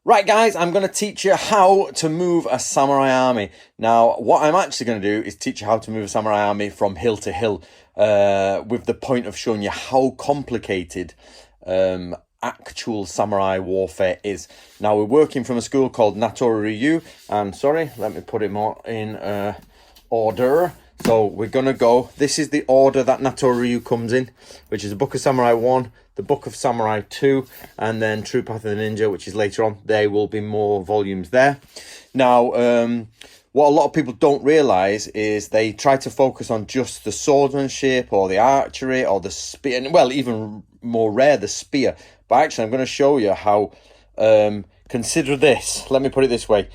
Right guys, I'm going to teach you how to move a samurai army. Now, what I'm actually going to do is teach you how to move a samurai army from hill to hill, with the point of showing you how complicated actual samurai warfare is. Now, we're working from a school called Natori Ryu, and sorry, let me put it more in order. So we're going to go, this is the order that Natori Ryu comes in, which is the Book of Samurai 1, the Book of Samurai 2, and then True Path of the Ninja, which is later on. There will be more volumes there. Now, what a lot of people don't realise is they try to focus on just the swordsmanship or the archery or the spear, and well, even more rare, the spear. But actually, I'm going to show you how, consider this, let me put it this way.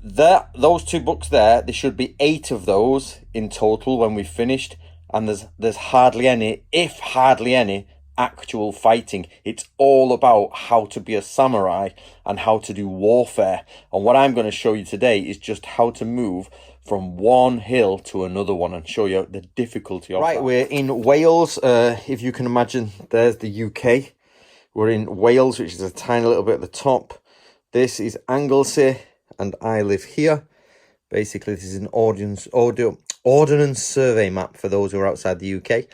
Those two books there, there should be 8 of those in total when we've finished, and there's hardly any, if hardly any, actual fighting. It's all about how to be a samurai and how to do warfare. And what I'm going to show you today is just how to move from one hill to another one and show you the difficulty of that. We're in Wales. If you can imagine, there's the UK. We're in Wales, which is a tiny little bit at the top. This is Anglesey, and I live here. Basically, this is an ordnance survey map for those who are outside the UK.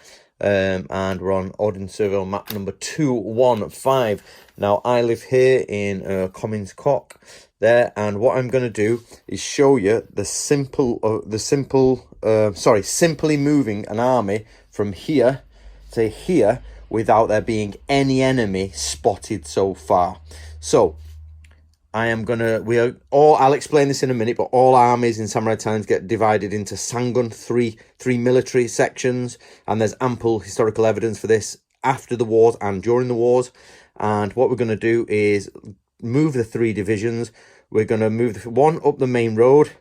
And we're on ordnance survey map number 215. Now, I live here in Comins Cock there, and what I'm going to do is show you simply moving an army from here to here without there being any enemy spotted so far. So I'll explain this in a minute, but all armies in Samurai Times get divided into sangun, three military sections, and there's ample historical evidence for this after the wars and during the wars. And what we're going to do is move the 3 divisions. We're going to move one up the main road,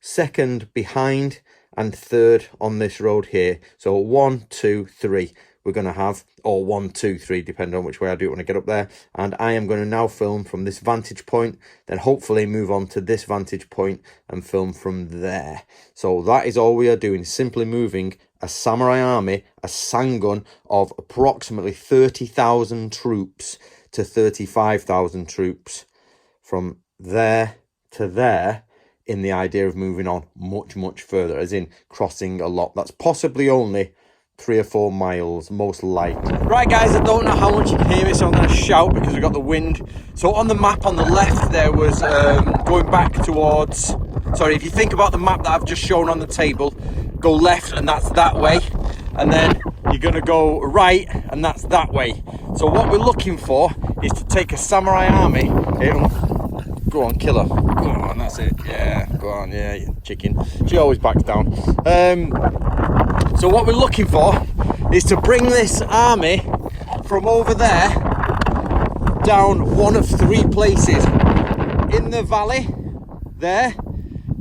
second behind, and third on this road here. So 1, 2, 3. We're going to have, or 1, 2, 3, depending on which way I do it when I get up there. And I am going to now film from this vantage point, then hopefully move on to this vantage point and film from there. So that is all we are doing, simply moving a samurai army, a sangun of approximately 30,000 troops to 35,000 troops from there to there, in the idea of moving on much, much further, as in crossing a lot. That's possibly only 3 or 4 miles, most likely. Right guys, I don't know how much you can hear me, so I'm going to shout because we've got the wind. So on the map on the left there was going back towards, sorry, if you think about the map that I've just shown on the table, go left and that's that way, and then you're going to go right and that's that way. So what we're looking for is to take a samurai army. Go on, kill her. Go on, that's it. Yeah, go on, yeah, you chicken. She always backs down. So what we're looking for is to bring this army from over there down one of 3 places. In the valley there,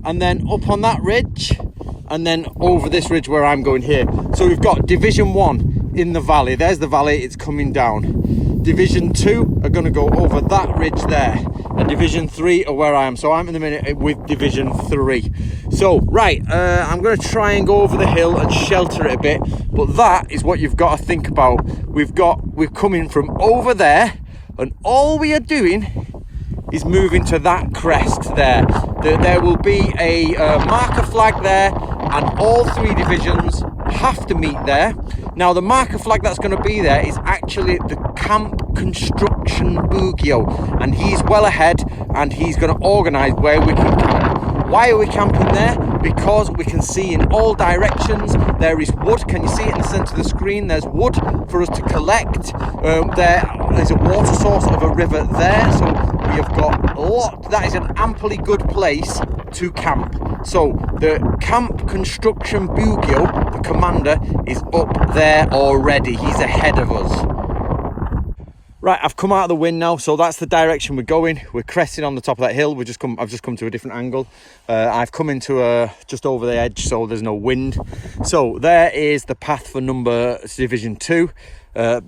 and then up on that ridge, and then over this ridge where I'm going here. So we've got Division 1 in the valley. There's the valley, it's coming down. Division 2 are going to go over that ridge there, and Division 3 are where I am. So I'm in the minute with Division 3. So, right, I'm going to try and go over the hill and shelter it a bit, but that is what you've got to think about. We're coming from over there, and all we are doing is moving to that crest there. There will be a marker flag there, and all 3 divisions have to meet there. Now, the marker flag that's going to be there is actually the Camp Construction Bugyo, and he's well ahead, and he's going to organise where we can camp. Why are we camping there? Because we can see in all directions. There is wood. Can you see it in the centre of the screen? There's wood for us to collect. There is a water source of a river there, so we have got a lot. That is an amply good place to camp. So the Camp Construction Bugyo, the commander, is up there already. He's ahead of us. Right, I've come out of the wind now, so that's the direction we're going. We're cresting on the top of that hill. I've just come to a different angle. I've come into just over the edge, so there's no wind. So there is the path for Division 2.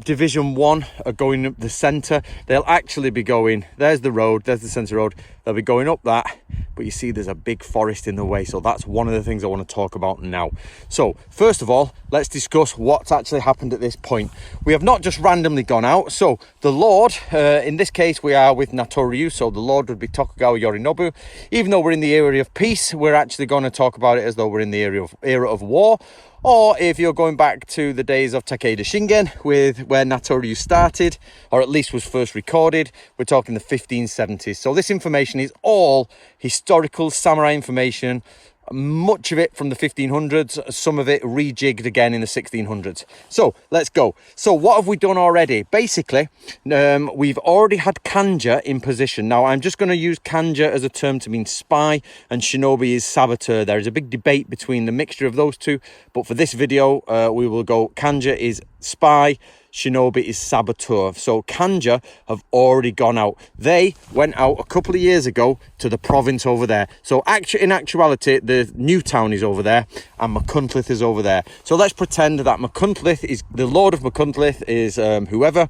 Division 1 are going up the centre. They'll actually be going, there's the road, there's the centre road. They'll be going up that, but you see there's a big forest in the way. So that's one of the things I want to talk about now. So first of all, let's discuss what's actually happened at this point. We have not just randomly gone out. So the Lord, in this case, we are with Natoryu. So the Lord would be Tokugawa Yorinobu. Even though we're in the era of peace, we're actually going to talk about it as though we're in the era of war. Or if you're going back to the days of Takeda Shingen, with where Natoryu started, or at least was first recorded, we're talking the 1570s. So this information is all historical samurai information, much of it from the 1500s, some of it rejigged again in the 1600s. So let's go. So what have we done already? Basically, we've already had Kanja in position. Now I'm just going to use Kanja as a term to mean spy, and shinobi is saboteur. There is a big debate between the mixture of those two, but for this video we will go Kanja is spy, shinobi is saboteur. So Kanja have already gone out. They went out a couple of years ago to the province over there. So in actuality, the new town is over there and Machuntlith is over there. So let's pretend that Machuntlith is the Lord of Machuntlith is whoever.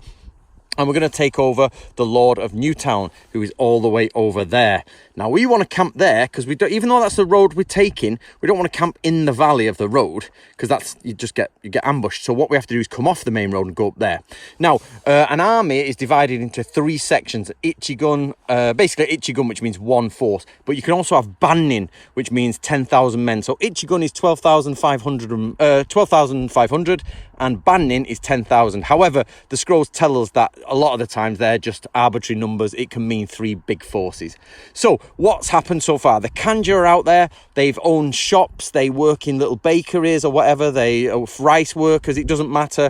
And we're going to take over the Lord of Newtown, who is all the way over there. Now, we want to camp there because we don't, even though that's the road we're taking, we don't want to camp in the valley of the road because that's you get ambushed. So what we have to do is come off the main road and go up there. Now, an army is divided into 3 sections. Ichigun, basically Ichigun, which means one force. But you can also have Bannin, which means 10,000 men. So Ichigun is 12,500 and Bannin is 10,000. However, the scrolls tell us that a lot of the times they're just arbitrary numbers. It can mean 3 big forces. So what's happened so far? The Kanja are out there. They've owned shops. They work in little bakeries or whatever. They are rice workers. It doesn't matter.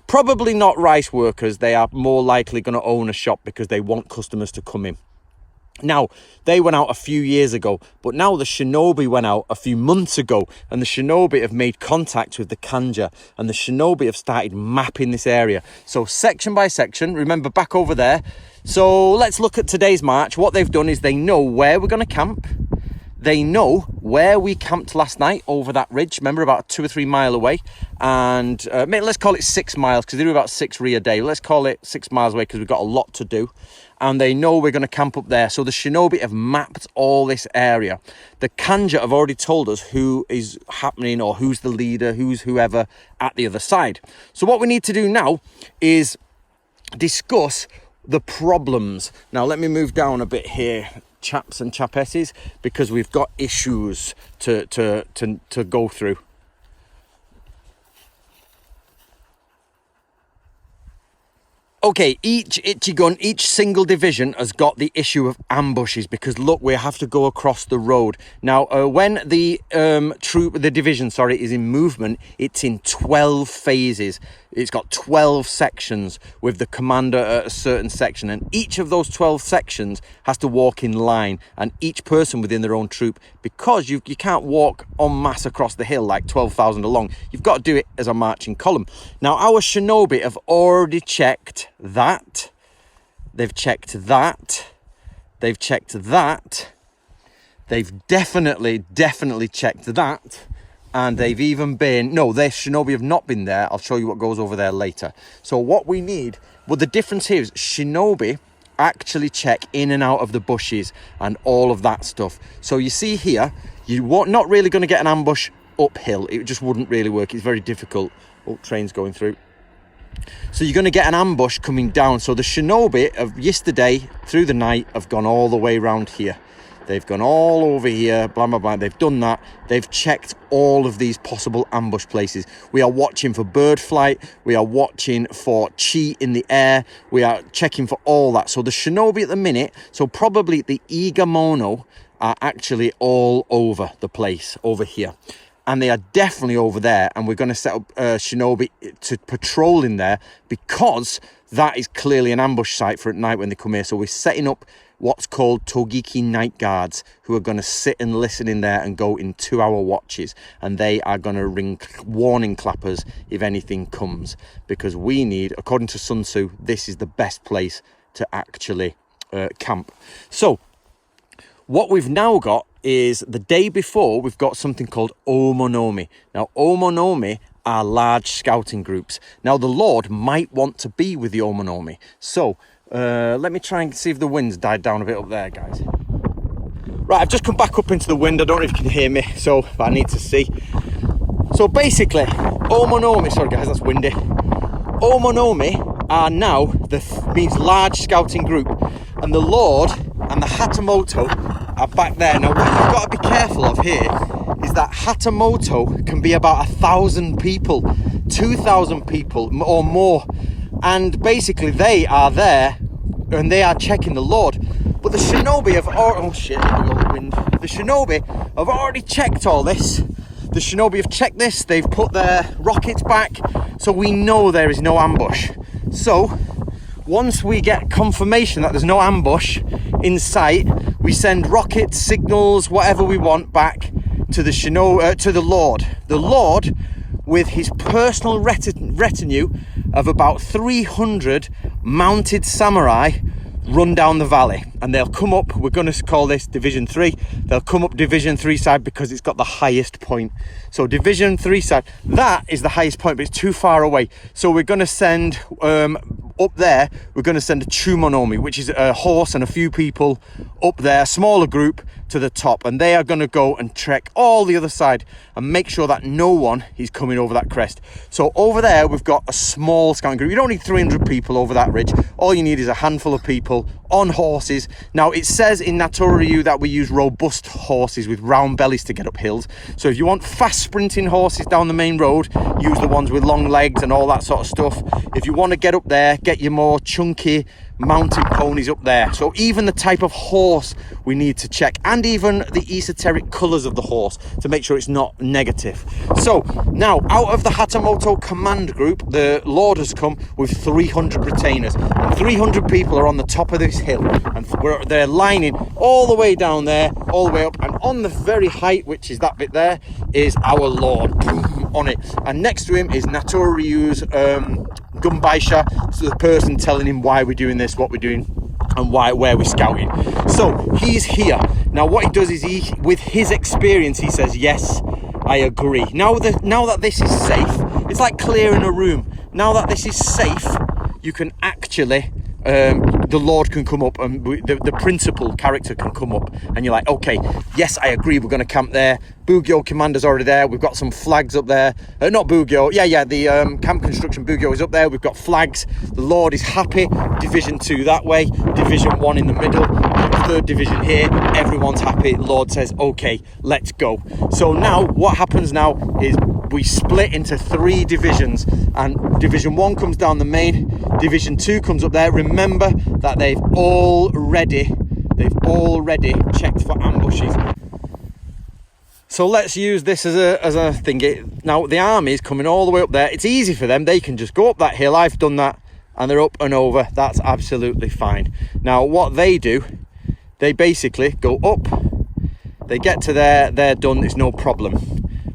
Probably not rice workers. They are more likely going to own a shop because they want customers to come in. Now, they went out a few years ago, but now the shinobi went out a few months ago, and the shinobi have made contact with the Kanja, and the shinobi have started mapping this area. So section by section, remember back over there. So let's look at today's march. What they've done is they know where we're going to camp. They know where we camped last night over that ridge. Remember, about 2 or 3 miles away. And let's call it 6 miles because they do about 6 a day. Let's call it 6 miles away because we've got a lot to do. And they know we're going to camp up there. So the shinobi have mapped all this area. The Kanja have already told us who is happening or who's the leader, who's whoever at the other side. So what we need to do now is discuss the problems. Now, let me move down a bit here, chaps and chapesses, because we've got issues to go through. Okay, each Ichigun, each single division has got the issue of ambushes because look, we have to go across the road. Now, when the division is in movement, it's in 12 phases. It's got 12 sections with the commander at a certain section, and each of those 12 sections has to walk in line, and each person within their own troop, because you can't walk en masse across the hill like 12,000 along. You've got to do it as a marching column. Now, our shinobi have already checked that. They've checked that. They've checked that. They've definitely checked that. And they've even been, no, their shinobi have not been there. I'll show you what goes over there later. So what we need, well, the difference here is shinobi actually check in and out of the bushes and all of that stuff. So you see here, you're not really going to get an ambush uphill. It just wouldn't really work. It's very difficult. Oh, train's going through. So you're going to get an ambush coming down. So the shinobi of yesterday through the night have gone all the way around here. They've gone all over here, blah, blah, blah. They've done that. They've checked all of these possible ambush places. We are watching for bird flight. We are watching for chi in the air. We are checking for all that. So the shinobi at the minute, so probably the Igamono are actually all over the place over here. And they are definitely over there. And we're going to set up shinobi to patrol in there because that is clearly an ambush site for at night when they come here. So we're setting up what's called Togiki night guards who are going to sit and listen in there and go in 2-hour watches, and they are going to ring warning clappers if anything comes, because we need, according to Sun Tzu, this is the best place to actually camp. So what we've now got is the day before we've got something called Omonomi. Now Omonomi are large scouting groups. Now the Lord might want to be with the Omonomi, so let me try and see if the wind's died down a bit up there, guys. Right, I've just come back up into the wind. I don't know if you can hear me, but I need to see. So basically, Omonomi, sorry guys, that's windy. Omonomi are now means large scouting group, and the Lord and the Hatamoto are back there. Now, what you've got to be careful of here is that Hatamoto can be about 1,000 people, 2,000 people or more, and basically they are there and they are checking the Lord. But the shinobi have the shinobi have already checked all this. The shinobi have checked this, they've put their rockets back, so we know there is no ambush. So once we get confirmation that there's no ambush in sight, we send rockets, signals, whatever we want back to the Lord. The Lord, with his personal retinue of about 300 mounted samurai, run down the valley, and they'll come up. We're going to call this Division 3. They'll come up Division 3 side because it's got the highest point. So Division 3 side, that is the highest point, but it's too far away. So we're going to send up there, we're going to send a Chumonomi, which is a horse and a few people up there, a smaller group to the top, and they are going to go and trek all the other side and make sure that no one is coming over that crest. So over there we've got a small scouting group. You don't need 300 people over that ridge. All you need is a handful of people on horses. Now it says in Natoryu that we use robust horses with round bellies to get up hills. So if you want fast sprinting horses down the main road, use the ones with long legs and all that sort of stuff. If you want to get up there, get your more chunky mountain ponies up there. So even the type of horse we need to check, and even the esoteric colours of the horse to make sure it's not negative. So now, out of the Hatamoto command group, the Lord has come with 300 retainers, and 300 people are on the top of this hill, and they're lining all the way down there, all the way up, and on the very height, which is that bit there, is our Lord on it, and next to him is Natoryu's Gumbaisha, so the person telling him why we're doing this, what we're doing, and where we're scouting. So he's here. Now what he does is with his experience, he says, yes, I agree. Now that this is safe, it's like clearing a room. Now that this is safe, you can actually, the Lord can come up, and the principal character can come up, and you're like, okay, yes, I agree, we're going to camp there. Bugyo commander's already there. We've got some flags up there. Not Bugyo. The camp construction Bugyo is up there. We've got flags. The Lord is happy. Division 2 that way. Division 1 in the middle. 3rd division here. Everyone's happy. Lord says, okay, let's go. So now what happens now is we split into 3 divisions, and Division 1 comes down the main. Division 2 comes up there. Remember that they've already checked for ambushes. So let's use this as a thing. Now the army is coming all the way up there. It's easy for them. They can just go up that hill. I've done that, and they're up and over. That's absolutely fine. Now what they do, they basically go up. They get to there. They're done. It's no problem.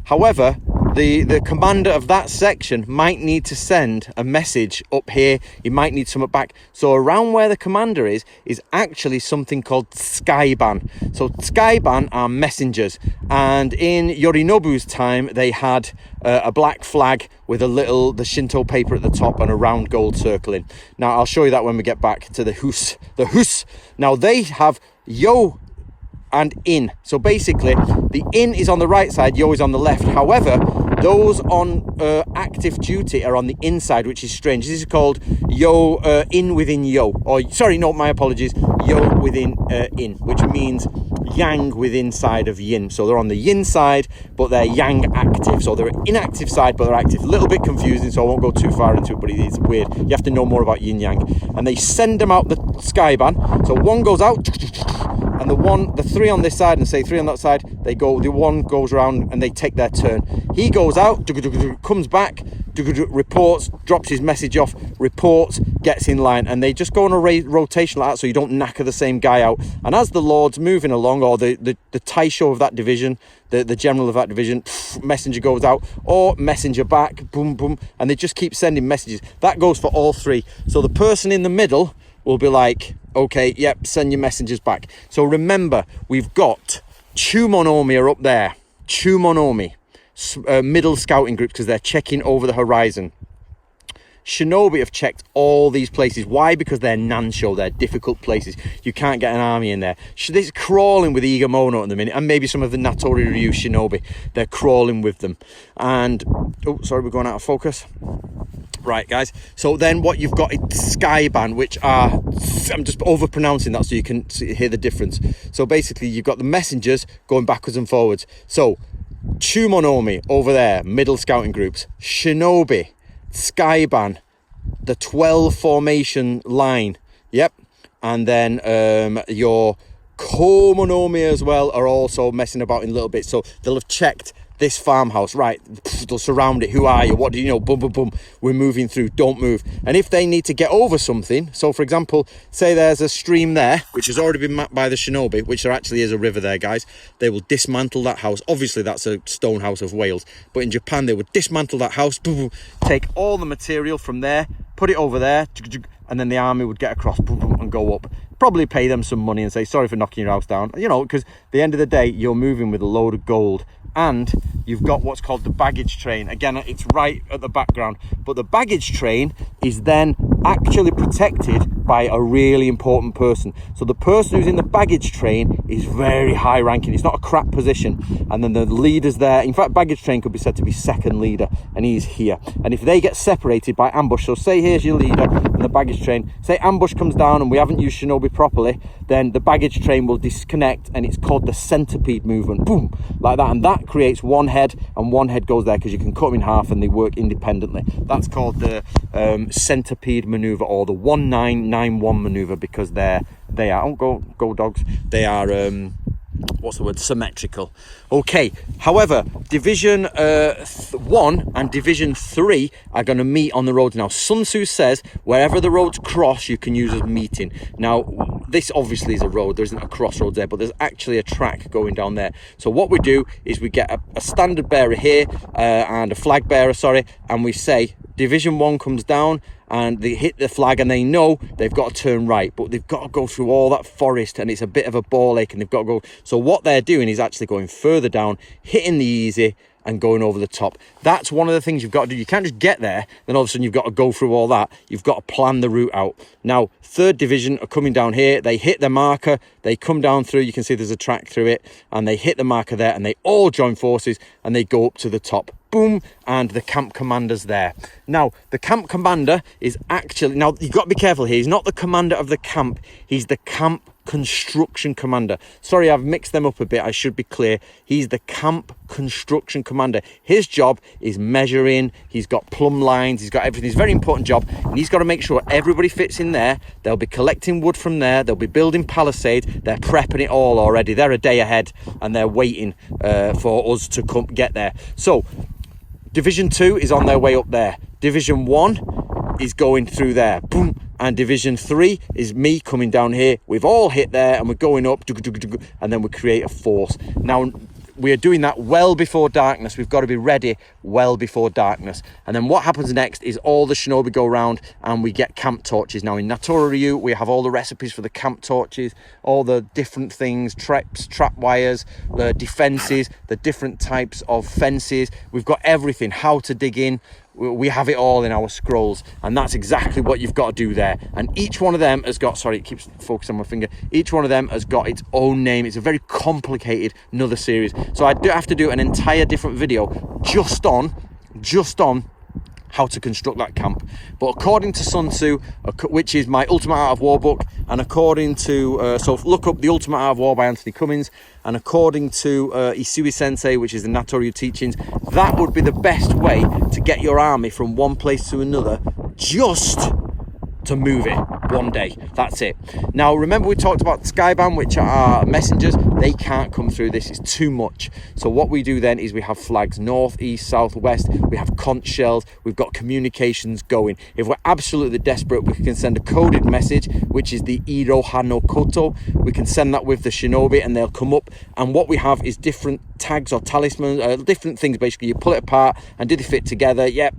However, the commander of that section might need to send a message up here. He might need something back. So around where the commander is actually something called skyban. So skyban are messengers, and in Yorinobu's time they had a black flag with the Shinto paper at the top and a round gold circling. Now I'll show you that when we get back to the hus. Now they have yo and in. So basically the in is on the right side, yo is on the left. However, those on active duty are on the inside, which is strange. This is called yo in within yo, or sorry, no, my apologies, yo within in, which means yang within side of yin. So they're on the yin side, but they're yang active. So they're inactive side, but they're active. A little bit confusing, so I won't go too far into it, but it's weird. You have to know more about yin yang. And they send them out the skyban. So one goes out, and the 3 on this side and say 3 on that side, the one goes around and they take their turn. He goes out, comes back, reports, drops his message off, reports, gets in line, and they just go on a rotation like that, so you don't knacker the same guy out. And as the Lord's moving along, or the Taisho of that division, the general of that division, messenger goes out, or messenger back, boom, boom, and they just keep sending messages. That goes for all 3. So the person in the middle will be like, okay, yep, send your messengers back. So remember, we've got Chumonomi are up there. Chumonomi, middle scouting groups, because they're checking over the horizon. Shinobi have checked all these places. Why? Because they're nansho, they're difficult places. You can't get an army in there. This crawling with Igamono at the minute, and maybe some of the Natori Ryu Shinobi. They're crawling with them. And, oh, sorry, we're going out of focus. Right, guys, so then what you've got is Skyban, which are, I'm just overpronouncing that so you can hear the difference. So basically you've got the messengers going backwards and forwards. So Chumonomi over there, middle scouting groups, Shinobi, Skyban, the 12 formation line, yep, and then your Komonomi as well are also messing about in a little bit. So they'll have checked this farmhouse, right? They'll surround it. Who are you? What do you know? Boom, boom, boom. We're moving through. Don't move. And if they need to get over something, so for example, say there's a stream there, which has already been mapped by the Shinobi, which there actually is a river there, guys. They will dismantle that house. Obviously, that's a stone house of Wales. But in Japan, they would dismantle that house, boom, boom, take all the material from there, put it over there, and then the army would get across, boom, boom, and go up. Probably pay them some money and say, sorry for knocking your house down. You know, because at the end of the day, you're moving with a load of gold. And you've got what's called the baggage train. Again, it's right at the background. But the baggage train is then actually protected by a really important person. So the person who's in the baggage train is very high ranking. It's not a crap position. And then the leader's there. In fact, baggage train could be said to be second leader. And he's here. And if they get separated by ambush, so say here's your leader and the baggage train. Say ambush comes down and we haven't used Shinobi properly. Then the baggage train will disconnect. And it's called the centipede movement. Boom. Like that. And that creates one head, and one head goes there because you can cut them in half and they work independently. That's called the centipede maneuver, or the 1991 maneuver, because they are, oh, go dogs, they are what's the word, symmetrical. Okay, however, division 1 and division 3 are going to meet on the roads. Now Sun Tzu says wherever the roads cross you can use as meeting. Now this obviously is a road, there isn't a crossroads there, but there's actually a track going down there. So what we do is we get a standard bearer here and a flag bearer, sorry, and we say division 1 comes down and they hit the flag and they know they've got to turn right, but they've got to go through all that forest and it's a bit of a ball ache and they've got to go. So what they're doing is actually going further down, hitting the easy and going over the top. That's one of the things you've got to do. You can't just get there, then all of a sudden you've got to go through all that. You've got to plan the route out. Now, 3rd Division are coming down here. They hit the marker. They come down through. You can see there's a track through it. And they hit the marker there and they all join forces and they go up to the top. Boom, and the camp commander's there. Now, the camp commander is actually, now you've got to be careful here. He's not the commander of the camp. He's the camp construction commander. Sorry, I've mixed them up a bit. I should be clear. He's the camp construction commander. His job is measuring. He's got plumb lines. He's got everything. It's a very important job. And he's got to make sure everybody fits in there. They'll be collecting wood from there. They'll be building palisades. They're prepping it all already. They're a day ahead and they're waiting for us to come get there. So, Division 2 is on their way up there. Division 1 is going through there. Boom. And Division 3 is me coming down here. We've all hit there and we're going up. And then we create a force. Now, we are doing that well before darkness. We've got to be ready well before darkness. And then what happens next is all the shinobi go around and we get camp torches. Now in Natori Ryu, we have all the recipes for the camp torches, all the different things, traps, trap wires, the defenses, the different types of fences. We've got everything, how to dig in. We have it all in our scrolls, and that's exactly what you've got to do there. And each one of them has got, sorry, it keeps focusing on my finger. Each one of them has got its own name. It's a very complicated another series. So I do have to do an entire different video just on how to construct that camp. But according to Sun Tzu, which is my Ultimate Art of War book, and according to, so look up The Ultimate Art of War by Anthony Cummins, and according to Isui Sensei, which is the Natori teachings, that would be the best way to get your army from one place to another, just to move it one day. That's it. Now remember we talked about Skyban, which are messengers. They can't come through this, it's too much. So what we do then is we have flags north, east, south, west. We have conch shells. We've got communications going. If we're absolutely desperate, we can send a coded message, which is the Iroha no Koto. We can send that with the shinobi and they'll come up, and what we have is different tags or talismans, different things. Basically you pull it apart and do they fit together? Yep,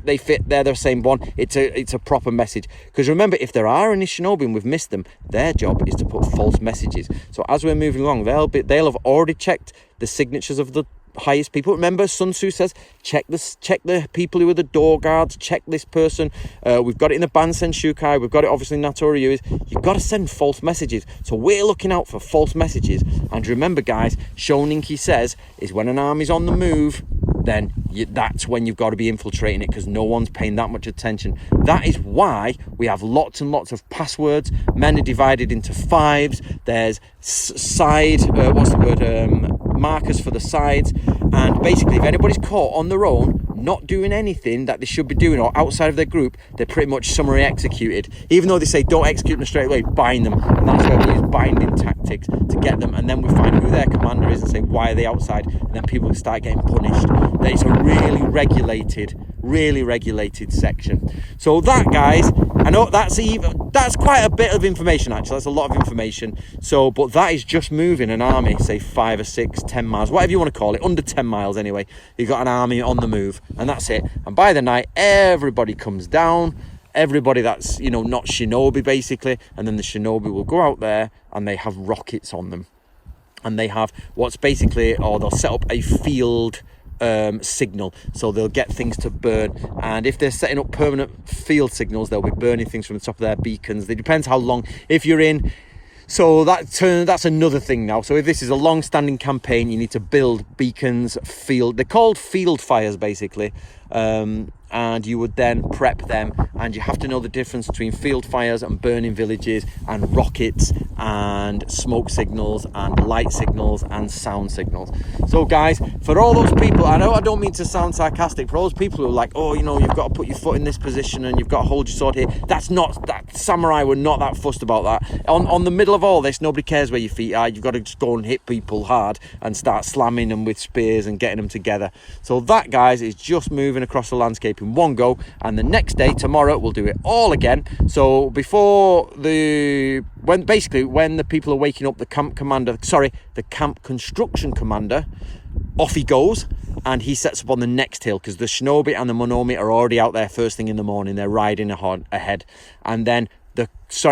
they fit, they're the same one. It's a proper message. Because remember, if there are any shinobi and we've missed them, their job is to put false messages. So as we're moving along, they'll have already checked the signatures of the highest people. Remember, Sun Tzu says, check the people who are the door guards, check this person. We've got it in the Bansen Shukai, we've got it obviously in Natori Yui. You've got to send false messages. So we're looking out for false messages. And remember, guys, Shoninki says, is when an army's on the move, then that's when you've got to be infiltrating it, because no one's paying that much attention. That is why we have lots and lots of passwords. Men are divided into fives. There's markers for the sides. And basically, if anybody's caught on their own, not doing anything that they should be doing or outside of their group, they're pretty much summary executed. Even though they say don't execute them straight away, bind them. And that's where we use binding tactics to get them. And then we find who their commander is and say, why are they outside? And then people start getting punished. It's a really regulated section. So that, guys, I know that's quite a bit of information, actually. That's a lot of information. So, but that is just moving an army, say 5 or 6, 10 miles, whatever you want to call it, under 10 miles anyway. You've got an army on the move, and that's it. And by the night, everybody comes down. Everybody that's, not shinobi, basically. And then the shinobi will go out there, and they have rockets on them. And they have what's basically, or they'll set up a field signal, so they'll get things to burn. And if they're setting up permanent field signals, they'll be burning things from the top of their beacons. It depends how long, if you're in. So that's another thing now. So if this is a long-standing campaign, you need to build beacons, they're called field fires, basically. And you would then prep them, and you have to know the difference between field fires and burning villages and rockets and smoke signals and light signals and sound signals. So guys, for all those people, I know I don't mean to sound sarcastic, for all those people who are like, oh, you've got to put your foot in this position and you've got to hold your sword here, that samurai were not that fussed about that. On the middle of all this, nobody cares where your feet are. You've got to just go and hit people hard and start slamming them with spears and getting them together. So that, guys, is just moving across the landscape in one go, and the next day, tomorrow, we'll do it all again. So when the people are waking up, the camp construction commander, off he goes, and he sets up on the next hill, because the shinobi and the monomi are already out there first thing in the morning. They're riding ahead, and then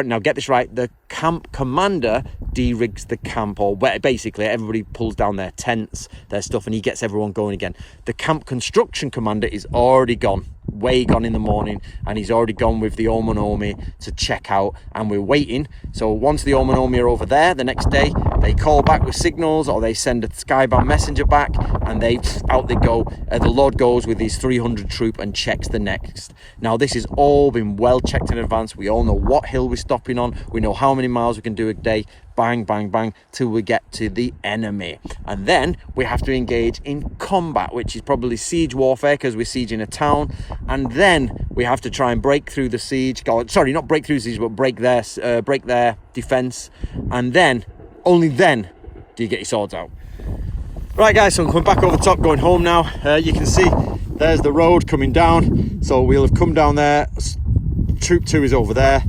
now get this right, the camp commander de-rigs the camp, or basically everybody pulls down their tents, their stuff, and he gets everyone going again. The camp construction commander is already gone, way gone in the morning, and he's already gone with the Omonomi to check out, and we're waiting. So once the Omonomi are over there the next day, they call back with signals, or they send a skybound messenger back, and out they go. The Lord goes with his 300 troop and checks the next. Now this has all been well checked in advance. We all know what hill we're stopping on, we know how many miles we can do a day, bang, bang, bang, till we get to the enemy. And then we have to engage in combat, which is probably siege warfare, because we're sieging a town. And then we have to try and break through the siege. Sorry, not break through the siege, but break their defense. And then, only then, do you get your swords out. Right, guys, so I'm coming back over the top, going home now. You can see there's the road coming down. So we'll have come down there. Troop 2 is over there.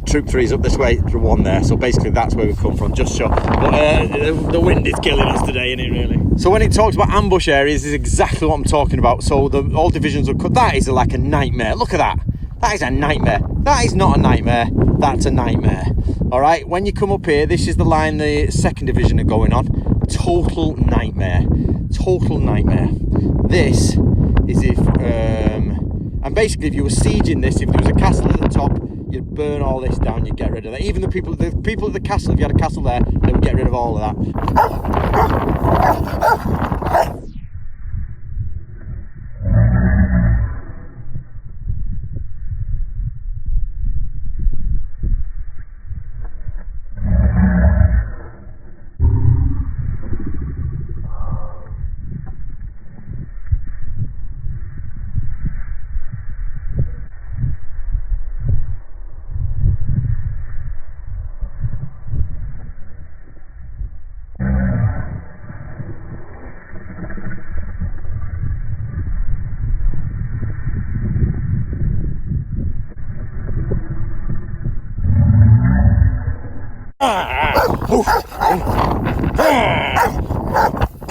Troop 3 is up this way, Troop 1 there. So basically that's where we come from, just short. But the wind is killing us today, isn't it, really? So when it talks about ambush areas, is exactly what I'm talking about. So all divisions will cut. That is like a nightmare. Look at that. That is a nightmare. That is not a nightmare. That's a nightmare. All right, when you come up here, this is the line the 2nd division are going on. Total nightmare. Total nightmare. This is if... and basically, if you were sieging this, if there was a castle at the top, you'd burn all this down, you'd get rid of that. Even the people at the castle, if you had a castle there, they would get rid of all of that.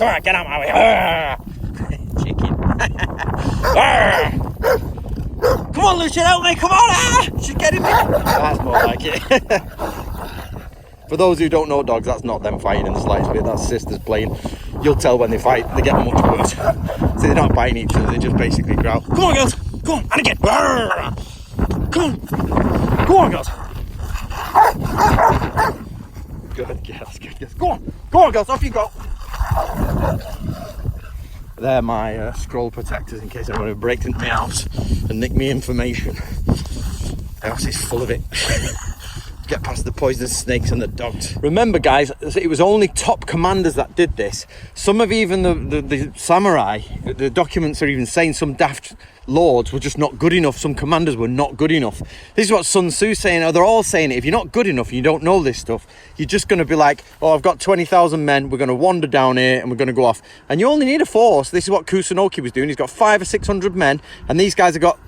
Come on, get out of my way. Chicken. Come on, Lucian, help me. Come on. She's getting me. That's more like it. For those who don't know dogs, that's not them fighting in the slightest bit. That's sisters playing. You'll tell when they fight, they get much worse. So they're not biting each other, they just basically growl. Come on, girls. Come on, and again. Come on. Go on, girls. Good girls, good girls. Go on. Go on, girls. Off you go. They're my scroll protectors in case anyone breaks into my house and nick me information. The house is full of it. Get past the poisonous snakes and the dogs. Remember, guys, it was only top commanders that did this. Some of even the samurai, the documents are even saying some daft lords were just not good enough. Some commanders were not good enough. This is what Sun Tzu's saying. They're all saying it. If you're not good enough and you don't know this stuff, you're just going to be like, oh, I've got 20,000 men. We're going to wander down here and we're going to go off. And you only need a force. This is what Kusunoki was doing. He's got 500 or 600 men, and these guys have got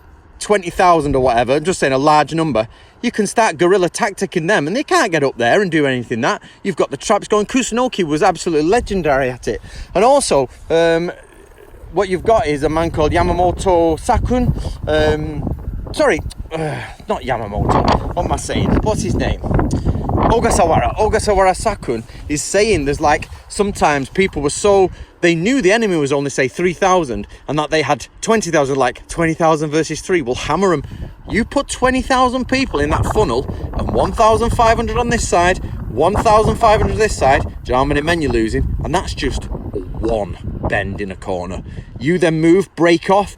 20,000 or whatever. I'm just saying a large number. You can start guerrilla tacticing them and they can't get up there and do anything. That you've got the traps going. Kusunoki was absolutely legendary at it. And also what you've got is a man called Yamamoto Sakun. Not Yamamoto, what am I saying, what's his name? Ogasawara Sakun is saying there's like sometimes people were so, they knew the enemy was only say 3,000 and that they had 20,000, like 20,000 versus 3 will hammer them. You put 20,000 people in that funnel and 1,500 on this side, 1,500 this side, do you know how many men you're losing? And that's just one bend in a corner. You then move, break off.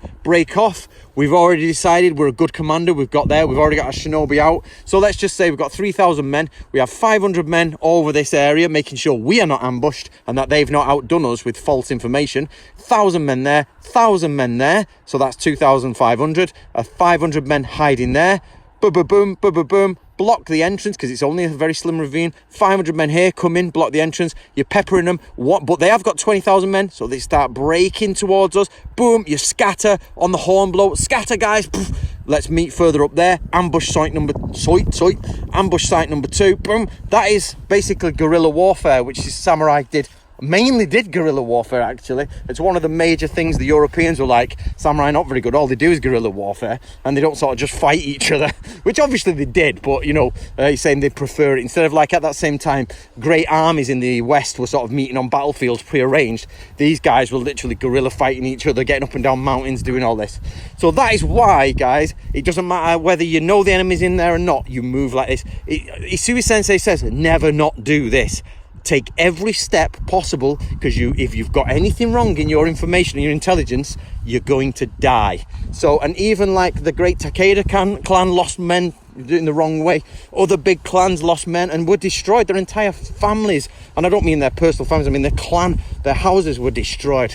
We've already decided we're a good commander. We've got there. We've already got our shinobi out. So let's just say we've got 3,000 men. We have 500 men over this area, making sure we are not ambushed and that they've not outdone us with false information. 1,000 men there, 1,000 men there. So that's 2,500. 500 men hiding there. Boom, boom, boom, boom, boom, boom. Block the entrance because it's only a very slim ravine. 500 men here, come in, block the entrance. You're peppering them. But they have got 20,000 men, so they start breaking towards us. Boom, you scatter on the horn blow. Scatter, guys. Let's meet further up there. Ambush site number Ambush site number 2. Boom. That is basically guerrilla warfare, which is samurai mainly did guerrilla warfare. Actually, it's one of the major things the Europeans were like, samurai not very good, all they do is guerrilla warfare and they don't sort of just fight each other, which obviously they did, but you know, he's saying they prefer it. Instead of like at that same time great armies in the west were sort of meeting on battlefields pre-arranged, these guys were literally guerrilla fighting each other, getting up and down mountains, doing all this. So that is why, guys, it doesn't matter whether you know the enemy's in there or not, you move like this. Isui Sensei says never not do this. Take every step possible, because if you've got anything wrong in your information and your intelligence, you're going to die. So, and even like the great Takeda clan lost men in the wrong way. Other big clans lost men and were destroyed. Their entire families, and I don't mean their personal families, I mean their clan, their houses were destroyed.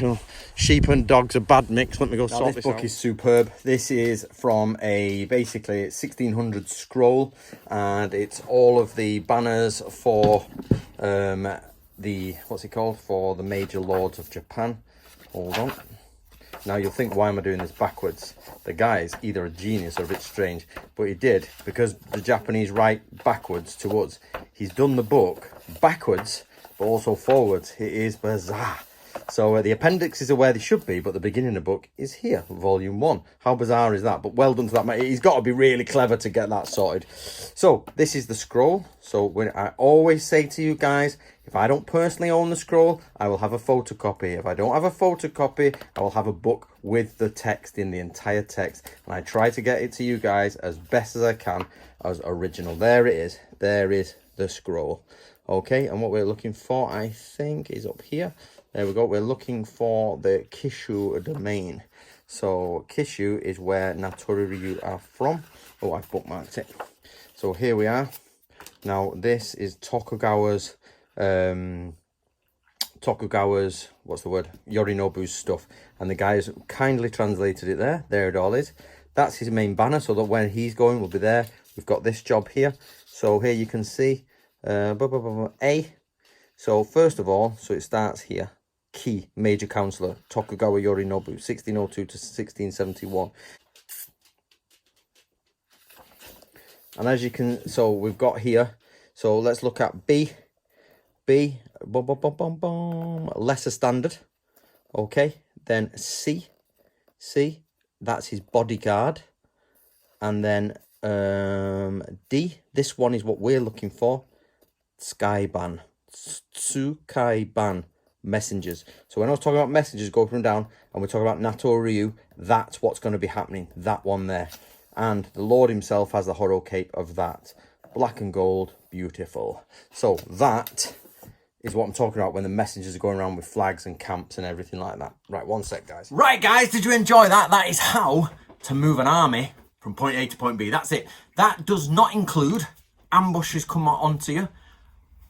Sheep and dogs, a bad mix. Let me go sort this out. This book is superb. This is from basically 1600 scroll, and it's all of the banners for what's it called, for the major lords of Japan. Hold on. Now you'll think, why am I doing this backwards? The guy is either a genius or a bit strange, but he did, because the Japanese write backwards to us. He's done the book backwards, but also forwards. It is bizarre. So the appendixes are where they should be, but the beginning of the book is here, volume 1. How bizarre is that? But well done to that man. He's got to be really clever to get that sorted. So this is the scroll. So when I always say to you guys, if I don't personally own the scroll, I will have a photocopy. If I don't have a photocopy, I will have a book with the text in, the entire text. And I try to get it to you guys as best as I can as original. There it is. There is the scroll. Okay, and what we're looking for, I think, is up here. There we go. We're looking for the Kishu domain. So Kishu is where Natori Ryu are from. Oh, I've bookmarked it. So here we are. Now this is Tokugawa's what's the word? Yorinobu's stuff. And the guys kindly translated it there. There it all is. That's his main banner, so that when he's going, we'll be there. We've got this job here. So here you can see A. So first of all, so it starts here. Key, Major Counselor, Tokugawa Yorinobu, 1602 to 1671. And as you can, so we've got here, so let's look at B, lesser standard, okay, then C, that's his bodyguard, and then D, this one is what we're looking for, Tsukaiban. Tsukaiban messengers. So when I was talking about messengers go up and down, and we're talking about Nato Ryu, that's what's going to be happening. That one there. And the Lord himself has the Horo cape of that. Black and gold. Beautiful. So that is what I'm talking about when the messengers are going around with flags and camps and everything like that. Right, one sec, guys. Right, guys, did you enjoy that? That is how to move an army from point A to point B. That's it. That does not include ambushes come onto you,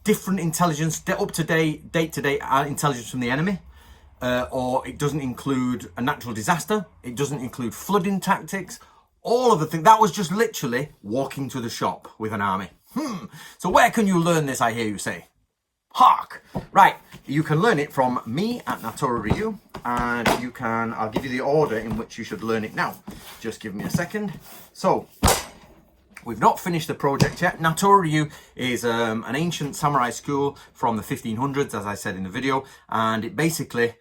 different intelligence, up-to-date, day-to-day intelligence from the enemy, or it doesn't include a natural disaster. It doesn't include flooding tactics. All of the things. That was just literally walking to the shop with an army. So where can you learn this, I hear you say? Hark! Right, you can learn it from me at Natoru Ryu, and I'll give you the order in which you should learn it now. Just give me a second. So, we've not finished the project yet. Natoru Ryu is an ancient samurai school from the 1500s, as I said in the video, and it basically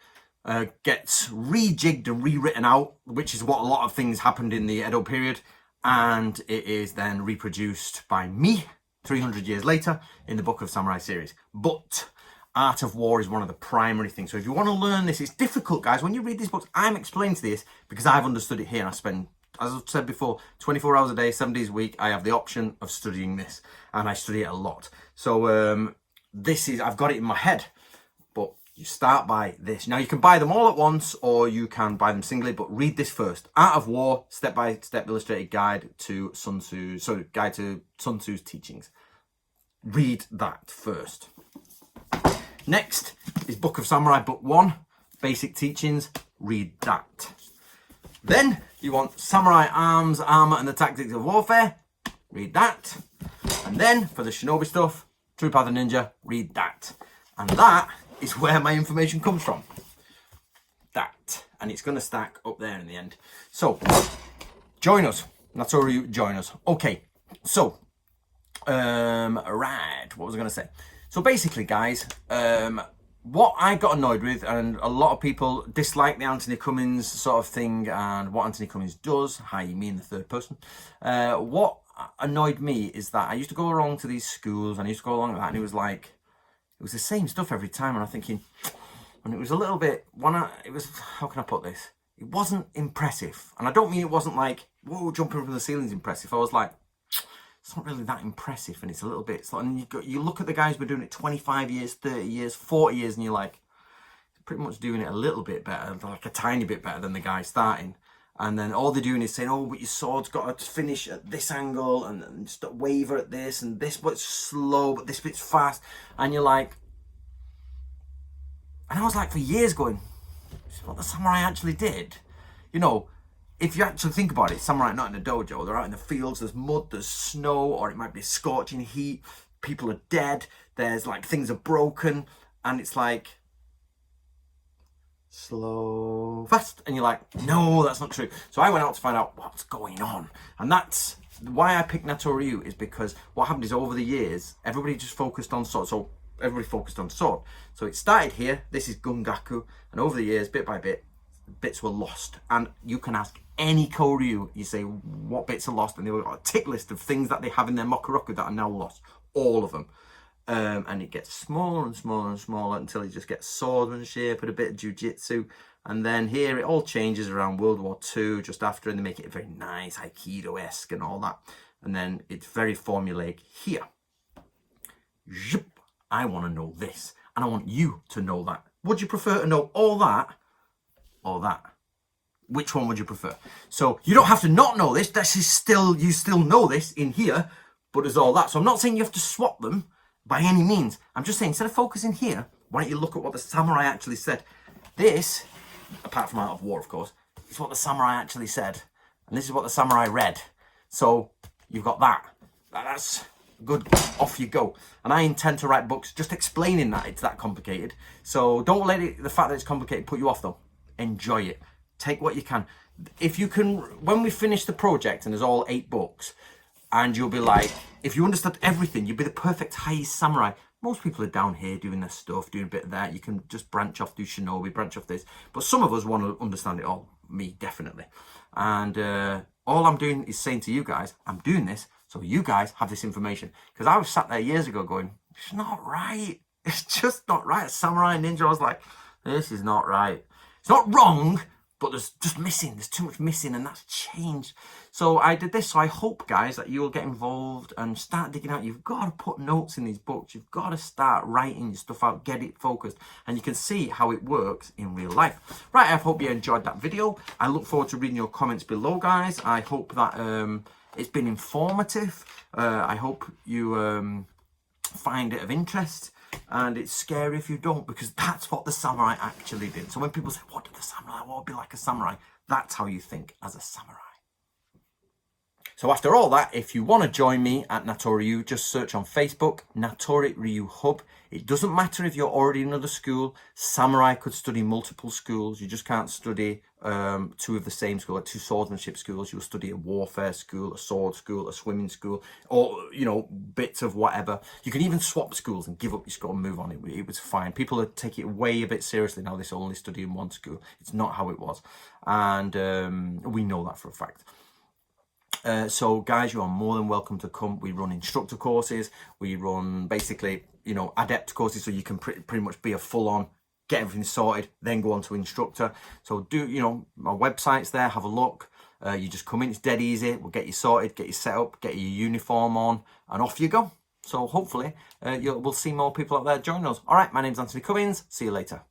gets rejigged and rewritten out, which is what a lot of things happened in the Edo period, and it is then reproduced by me 300 years later in the Book of Samurai series. But art of war is one of the primary things. So if you want to learn this, it's difficult, guys. When you read these books, I'm explaining to this because I've understood it here. And I spend, as I've said before, 24 hours a day, 7 days a week. I have the option of studying this, and I study it a lot. So I've got it in my head. But you start by this. Now you can buy them all at once, or you can buy them singly, but read this first. Art of War, step-by-step illustrated guide to Sun Tzu's teachings. Read that first. Next is Book of Samurai, Book 1, Basic Teachings. Read that. Then you want Samurai Arms, Armor, and the Tactics of Warfare. Read that. And then for the shinobi stuff, True Path of Ninja. Read that. And that is where my information comes from. That. And it's going to stack up there in the end. So, join us. Natoru, join us. Okay. So, right. What was I going to say? So basically, guys, what I got annoyed with, and a lot of people dislike the Anthony Cummins sort of thing, and what Anthony Cummins does, i.e. me in the third person, what annoyed me is that I used to go along to these schools, and I used to go along with that, and it was like, it was the same stuff every time, and I'm thinking, and it was a little bit, how can I put this? It wasn't impressive, and I don't mean it wasn't like, whoa, jumping from the ceiling's impressive. I was like, it's not really that impressive, and it's a little bit, and you look at the guys who are doing it 25 years, 30 years, 40 years, and you're like, pretty much doing it a little bit better, like a tiny bit better than the guy starting. And then all they're doing is saying, oh, but your sword's got to finish at this angle, and just waver at this, and this bit's slow, but this bit's fast. And you're like, and I was like for years going, this is what the samurai actually did. You know, if you actually think about it, samurai are not in a dojo, they're out in the fields, there's mud, there's snow, or it might be scorching heat, people are dead, there's like, things are broken, and it's like, slow, fast, and you're like, no, that's not true. So I went out to find out what's going on, and that's why I picked Natoru Ryu, is because what happened is over the years, everybody just focused on sword, so everybody focused on sword. So it started here, this is Gungaku, and over the years, bit by bit, bits were lost, and you can ask any Koryu, you say what bits are lost, and they've got a tick list of things that they have in their Mokuroku that are now lost, all of them. And it gets smaller and smaller and smaller until it just gets swordsmanship and a bit of jiu-jitsu, and then here it all changes around World War II just after, and they make it very nice Aikido-esque and all that, and then it's very formulaic here. I want to know this, and I want you to know that. Would you prefer to know all that or that? Which one would you prefer? So you don't have to not know this. This is still, you still know this in here, but there's all that. So I'm not saying you have to swap them by any means. I'm just saying, instead of focusing here, why don't you look at what the samurai actually said? This, apart from Art of War, of course, is what the samurai actually said. And this is what the samurai read. So you've got that. That's good. Off you go. And I intend to write books just explaining that it's that complicated. So don't let the fact that it's complicated put you off, though. Enjoy it. Take what you can. If you can, when we finish the project and there's all 8 books, and you'll be like, if you understood everything, you'd be the perfect highest samurai. Most people are down here doing their stuff, doing a bit of that. You can just branch off, do shinobi, branch off this. But some of us want to understand it all. Me, definitely. And all I'm doing is saying to you guys, I'm doing this so you guys have this information. Because I was sat there years ago going, It's not right. It's just not right. Samurai Ninja, I was like, this is not right. It's not wrong, but there's just missing. There's too much missing, and that's changed. So I did this. So I hope, guys, that you'll get involved and start digging out. You've got to put notes in these books. You've got to start writing your stuff out, get it focused, and you can see how it works in real life. Right, I hope you enjoyed that video. I look forward to reading your comments below, guys. I hope that it's been informative. I hope you find it of interest. And it's scary if you don't, because that's what the samurai actually did. So when people say, what did the samurai, what would be like a samurai? That's how you think as a samurai. So after all that, if you want to join me at Natori Ryu, just search on Facebook, Natori Ryu Hub. It doesn't matter if you're already in another school. Samurai could study multiple schools. You just can't study two of the same school, like two swordsmanship schools. You'll study a warfare school, a sword school, a swimming school, or, you know, bits of whatever. You can even swap schools and give up your school and move on. It was fine. People are taking it way a bit seriously now. This only study in one school. It's not how it was. And we know that for a fact. So guys, you are more than welcome to come. We run instructor courses. We run basically, you know, adept courses, so you can pretty much be a full-on, get everything sorted, then go on to instructor. So do, you know, my website's there, have a look. You just come in, it's dead easy. We'll get you sorted, get you set up, get your uniform on, and off you go. So hopefully we'll see more people out there join us. All right, my name's Anthony Cummins. See you later.